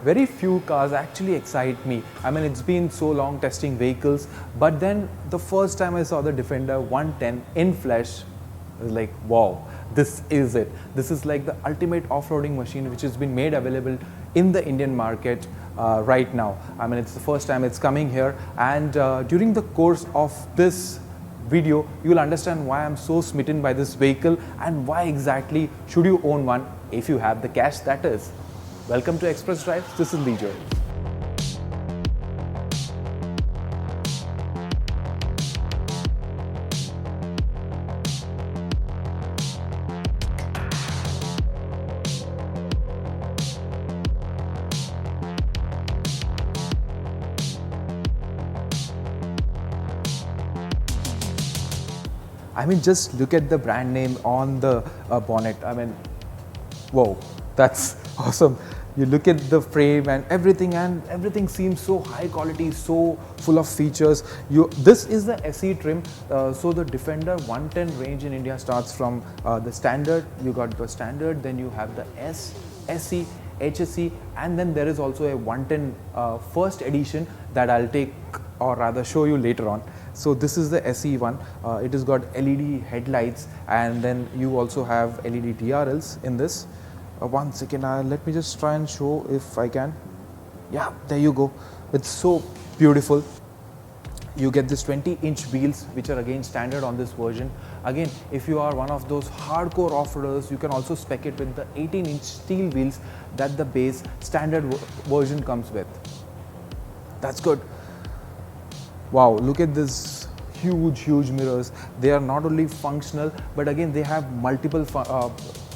very few cars actually excite me. I mean, it's been so long testing vehicles, but then the first time I saw the Defender 110 in flesh, I was like, wow, this is it. This is like the ultimate off-roading machine which has been made available in the Indian market right now. I mean, it's the first time it's coming here, and during the course of this video, you will understand why I'm so smitten by this vehicle and why exactly should you own one if you have the cash, that is. Welcome to Express Drive. This is Lijo. I mean, just look at the brand name on the bonnet. I mean, whoa, that's awesome. You look at the frame and everything seems so high quality, so full of features. This is the SE trim. So the Defender 110 range in India starts from the standard. You got the standard, then you have the S, SE, HSE, and then there is also a 110 first edition that I'll take, or rather show you later on. So this is the SE one. It has got LED headlights, and then you also have LED DRLs in this. One second, let me just try and show if I can. Yeah, there you go. It's so beautiful. You get this 20-inch wheels, which are again standard on this version. Again, if you are one of those hardcore off-roaders, you can also spec it with the 18-inch steel wheels that the base standard version comes with. That's good. Wow, look at this huge mirrors. They are not only functional, but again they have multiple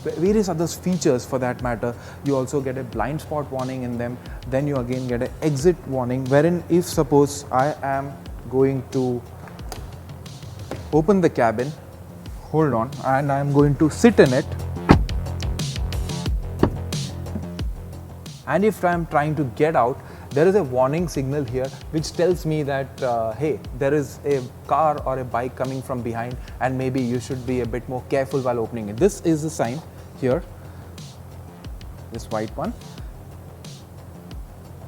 various other features for that matter. You also get a blind spot warning in them. Then you again get an exit warning, wherein if suppose I am going to open the cabin, hold on, and I am going to sit in it, and if I am trying to get out, there is a warning signal here which tells me that hey, there is a car or a bike coming from behind, and maybe you should be a bit more careful while opening it. This is the sign here, this white one.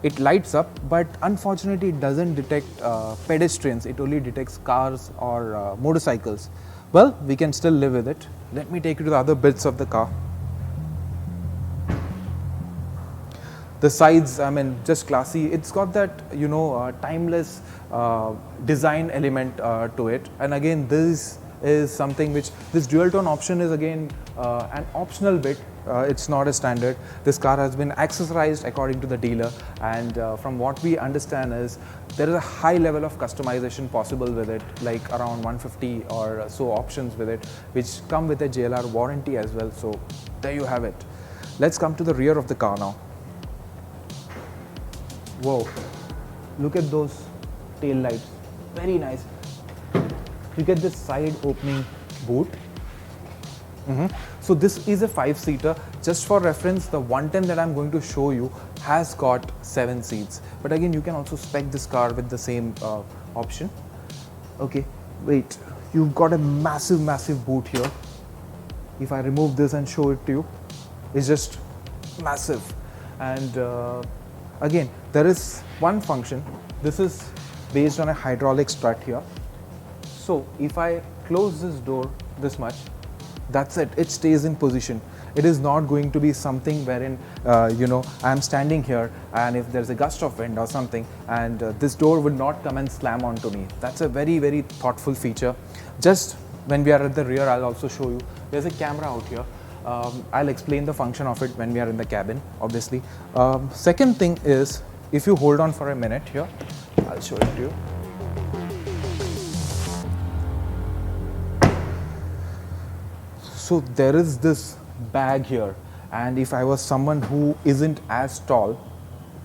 It lights up, but unfortunately it doesn't detect pedestrians. It only detects cars or motorcycles. Well, we can still live with it. Let me take you to the other bits of the car. The sides, I mean, just classy. It's got that, you know, timeless design element to it. And again, this is something which, this dual tone option is again an optional bit. It's not a standard. This car has been accessorized according to the dealer, and from what we understand is there is a high level of customization possible with it, like around 150 or so options with it, which come with a JLR warranty as well. So there you have it. Let's come to the rear of the car now. Whoa, look at those tail lights, very nice. You get this side opening boot. So this is a 5-seater. Just for reference, the 110 that I'm going to show you has got 7 seats. But again, you can also spec this car with the same option. Okay, wait, you've got a massive boot here. If I remove this and show it to you, it's just massive. And again, there is one function. This is based on a hydraulic strut here. So if I close this door this much, that's it. It stays in position. It is not going to be something wherein, you know, I'm standing here and if there's a gust of wind or something, and this door would not come and slam onto me. That's a very thoughtful feature. Just when we are at the rear, I'll also show you. There's a camera out here. I'll explain the function of it when we are in the cabin, obviously. Second thing is, if you hold on for a minute here, I'll show it to you. So there is this bag here, and if I was someone who isn't as tall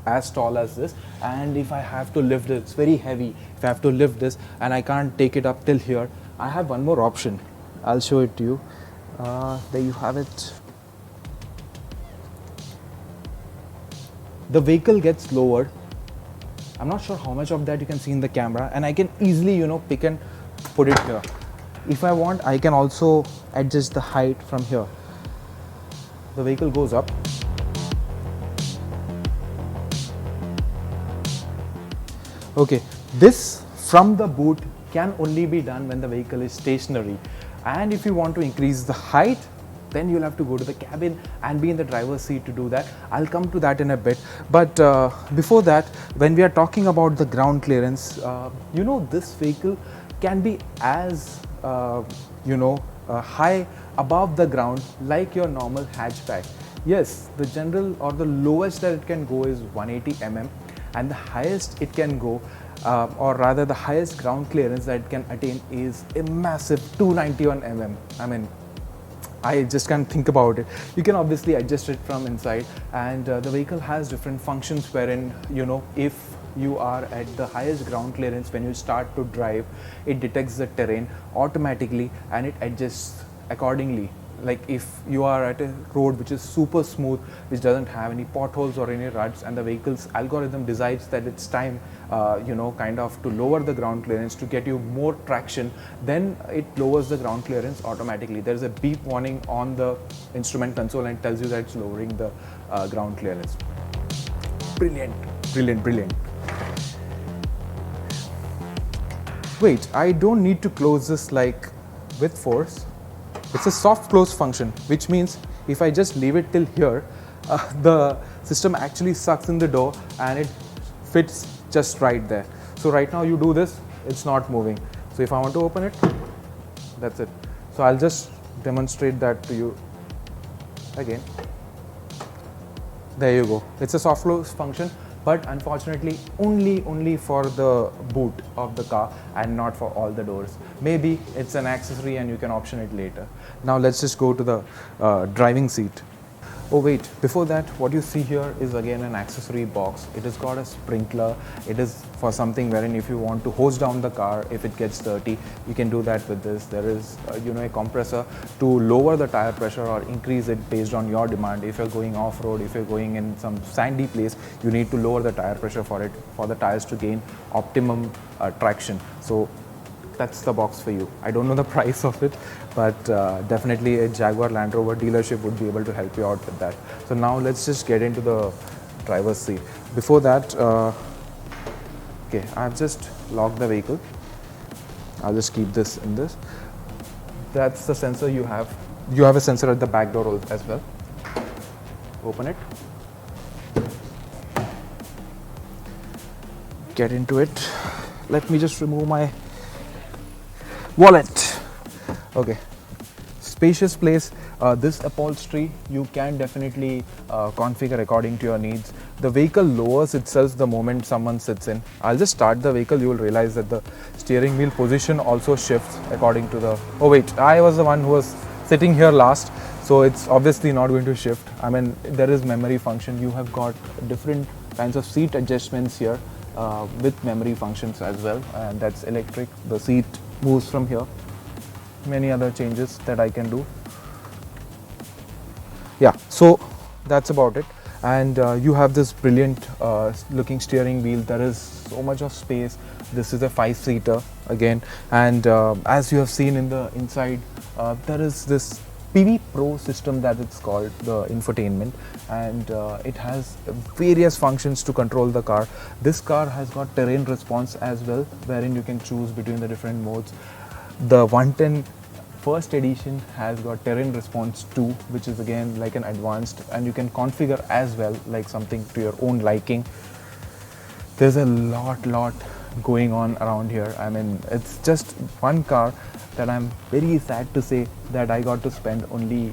as this, and if I have to lift it, it's very heavy. If I have to lift this and I can't take it up till here, I have one more option. I'll show it to you. There you have it. The vehicle gets lowered. I'm not sure how much of that you can see in the camera, and I can easily, you know, pick and put it here. If I want, I can also adjust the height from here. The vehicle goes up. Okay, this from the boot can only be done when the vehicle is stationary, and if you want to increase the height, then you'll have to go to the cabin and be in the driver's seat to do that. I'll come to that in a bit, but before that, when we are talking about the ground clearance, this vehicle can be as high above the ground like your normal hatchback. Yes, the general or the lowest that it can go is 180 mm, and the highest it can go, or rather the highest ground clearance that it can attain is a massive 291 mm. I mean, I just can't think about it. You can obviously adjust it from inside, and the vehicle has different functions wherein, if you are at the highest ground clearance when you start to drive, it detects the terrain automatically and it adjusts accordingly. Like if you are at a road which is super smooth, which doesn't have any potholes or any ruts, and the vehicle's algorithm decides that it's time, kind of to lower the ground clearance to get you more traction, then it lowers the ground clearance automatically. There's a beep warning on the instrument console and tells you that it's lowering the ground clearance. Brilliant, brilliant, brilliant. Wait, I don't need to close this like with force. It's a soft close function, which means if I just leave it till here, the system actually sucks in the door and it fits just right there. So right now you do this, it's not moving. So if I want to open it, that's it. So I'll just demonstrate that to you again. There you go. It's a soft close function, but unfortunately only for the boot of the car and not for all the doors. Maybe it's an accessory and you can option it later. Now let's just go to the driving seat. Oh wait, before that, what you see here is again an accessory box. It has got a sprinkler. It is for something wherein if you want to hose down the car if it gets dirty, you can do that with this. There is a compressor to lower the tire pressure or increase it based on your demand. If you're going off-road, if you're going in some sandy place, you need to lower the tire pressure for the tires to gain optimum traction. So that's the box for you. I don't know the price of it, but definitely a Jaguar Land Rover dealership would be able to help you out with that. So now let's just get into the driver's seat. Before that, okay, I've just locked the vehicle. I'll just keep this in this. That's the sensor you have. You have a sensor at the back door as well. Open it. Get into it. Let me just remove my wallet. Okay, spacious place. This upholstery you can definitely configure according to your needs. The vehicle lowers itself the moment someone sits in. I'll just start the vehicle. You will realize that the steering wheel position also shifts according to the... Oh wait, I was the one who was sitting here last, so it's obviously not going to shift. I mean, there is memory function. You have got different kinds of seat adjustments here with memory functions as well, and that's electric. The seat moves from here. Many other changes that I can do. Yeah, so that's about it. And you have this brilliant looking steering wheel. There is so much of space. This is a 5-seater again, and as you have seen in the inside, there is this PV Pro system that it's called, the infotainment, and it has various functions to control the car. This car has got terrain response as well, wherein you can choose between the different modes. The 110 first edition has got terrain response 2, which is again like an advanced, and you can configure as well like something to your own liking. There's a lot going on around here. I mean, it's just one car that I'm very sad to say that I got to spend only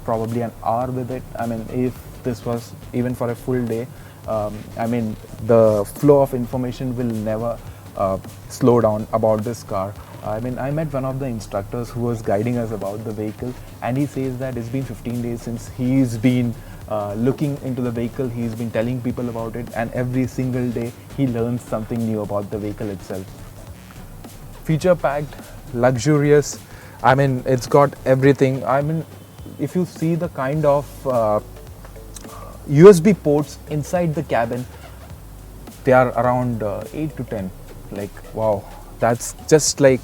probably an hour with it. I mean, if this was even for a full day, I mean, the flow of information will never slow down about this car. I mean, I met one of the instructors who was guiding us about the vehicle, and he says that it's been 15 days since he's been looking into the vehicle. He's been telling people about it, and every single day he learns something new about the vehicle itself. Feature packed, luxurious. I mean, it's got everything. I mean, if you see the kind of USB ports inside the cabin, they are around 8 to 10. Like, wow, that's just like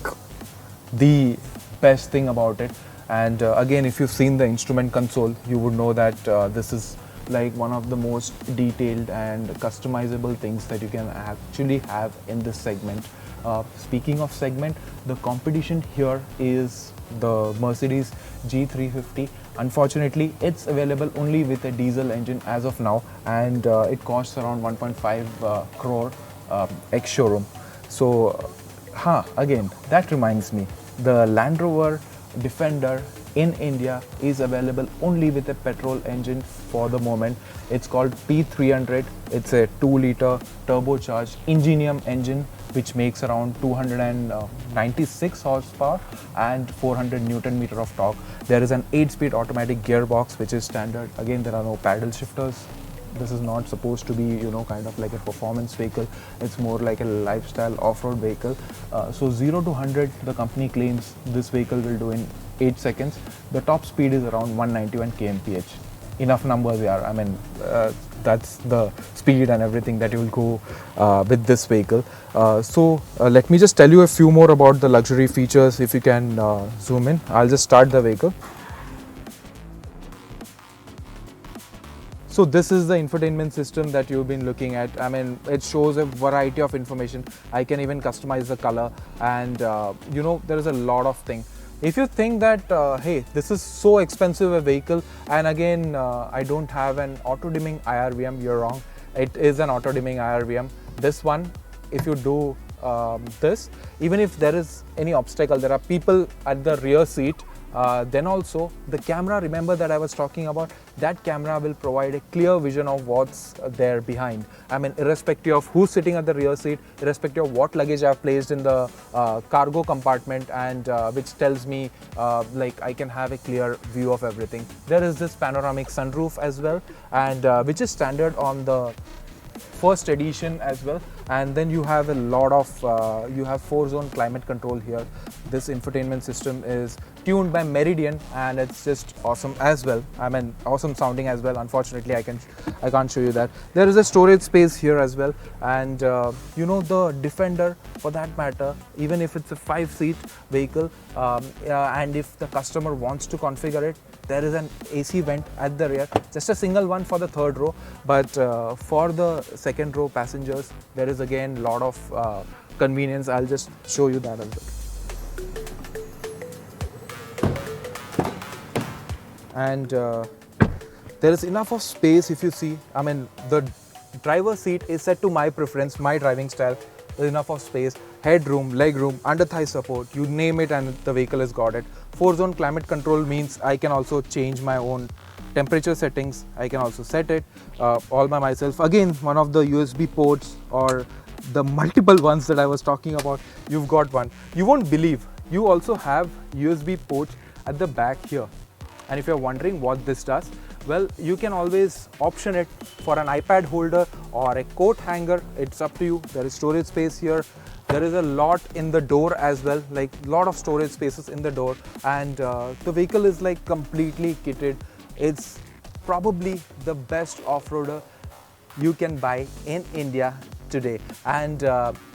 the best thing about it. And again, if you've seen the instrument console, you would know that this is like one of the most detailed and customizable things that you can actually have in this segment. Speaking of segment, the competition here is the Mercedes G350. Unfortunately, it's available only with a diesel engine as of now, and it costs around 1.5 crore ex-showroom. So, again, that reminds me, the Land Rover Defender in India is available only with a petrol engine for the moment. It's called P300. It's a 2-liter turbocharged Ingenium engine which makes around 296 horsepower and 400 Newton meter of torque. There is an 8-speed automatic gearbox which is standard. Again, there are no paddle shifters. This is not supposed to be, kind of like a performance vehicle. It's more like a lifestyle off-road vehicle. So 0 to 100, the company claims this vehicle will do in 8 seconds. The top speed is around 191 kmph. Enough numbers, yeah. I mean, that's the speed and everything that you will go with this vehicle. So let me just tell you a few more about the luxury features. If you can zoom in, I'll just start the vehicle. So this is the infotainment system that you've been looking at. I mean, it shows a variety of information. I can even customize the color, and there is a lot of things. If you think that, hey, this is so expensive a vehicle, and again, I don't have an auto-dimming IRVM, you're wrong. It is an auto-dimming IRVM. This one, if you do this, even if there is any obstacle, there are people at the rear seat, then also the camera, remember that I was talking about, that camera will provide a clear vision of what's there behind. I mean, irrespective of who's sitting at the rear seat, irrespective of what luggage I've placed in the cargo compartment, and which tells me like I can have a clear view of everything. There is this panoramic sunroof as well, and which is standard on the first edition as well. And then you have a lot of you have 4-zone climate control here. This infotainment system is tuned by Meridian, and it's just awesome as well. I mean, awesome sounding as well. Unfortunately, I can't show you that. There is a storage space here as well, and the Defender, for that matter, even if it's a 5-seat vehicle, and if the customer wants to configure it, there is an AC vent at the rear, just a single one for the 3rd row, but for the 2nd row passengers, there is again a lot of convenience. I'll just show you that as well. And there is enough of space. If you see, I mean, the driver's seat is set to my preference, my driving style. There's enough of space, headroom, legroom, under thigh support, you name it, and the vehicle has got it. 4-zone climate control means I can also change my own temperature settings. I can also set it all by myself. Again, one of the USB ports, or the multiple ones that I was talking about, you've got one. You won't believe, you also have USB ports at the back here. And if you're wondering what this does, well, you can always option it for an iPad holder or a coat hanger. It's up to you. There is storage space here. There is a lot in the door as well, like a lot of storage spaces in the door. And the vehicle is like completely kitted. It's probably the best off-roader you can buy in India today. And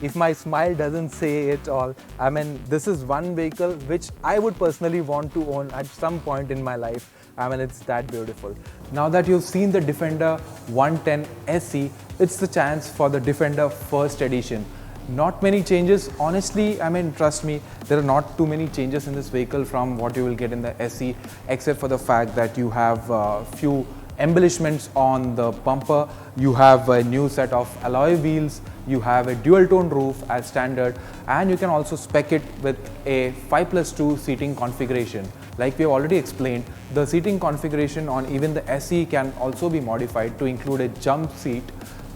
if my smile doesn't say it all, I mean, this is one vehicle which I would personally want to own at some point in my life. I mean, it's that beautiful. Now that you've seen the Defender 110 SE, it's the chance for the Defender First Edition. Not many changes, honestly. I mean, trust me, there are not too many changes in this vehicle from what you will get in the SE, except for the fact that you have a few embellishments on the bumper. You have a new set of alloy wheels, you have a dual tone roof as standard, and you can also spec it with a 5+2 seating configuration. Like we have already explained, the seating configuration on even the SE can also be modified to include a jump seat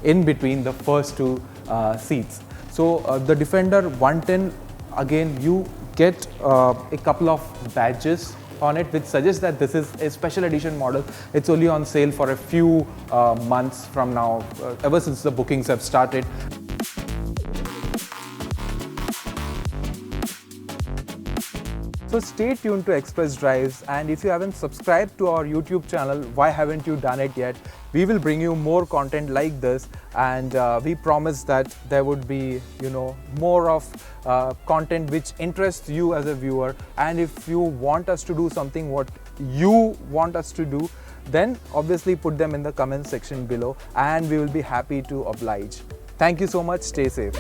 in between the first two seats. So the Defender 110, again, you get a couple of badges on it, which suggests that this is a special edition model. It's only on sale for a few months from now, ever since the bookings have started. So stay tuned to Express Drives, and if you haven't subscribed to our YouTube channel, why haven't you done it yet? We will bring you more content like this, and we promise that there would be, more of content which interests you as a viewer. And if you want us to do something what you want us to do, then obviously put them in the comment section below and we will be happy to oblige. Thank you so much. Stay safe.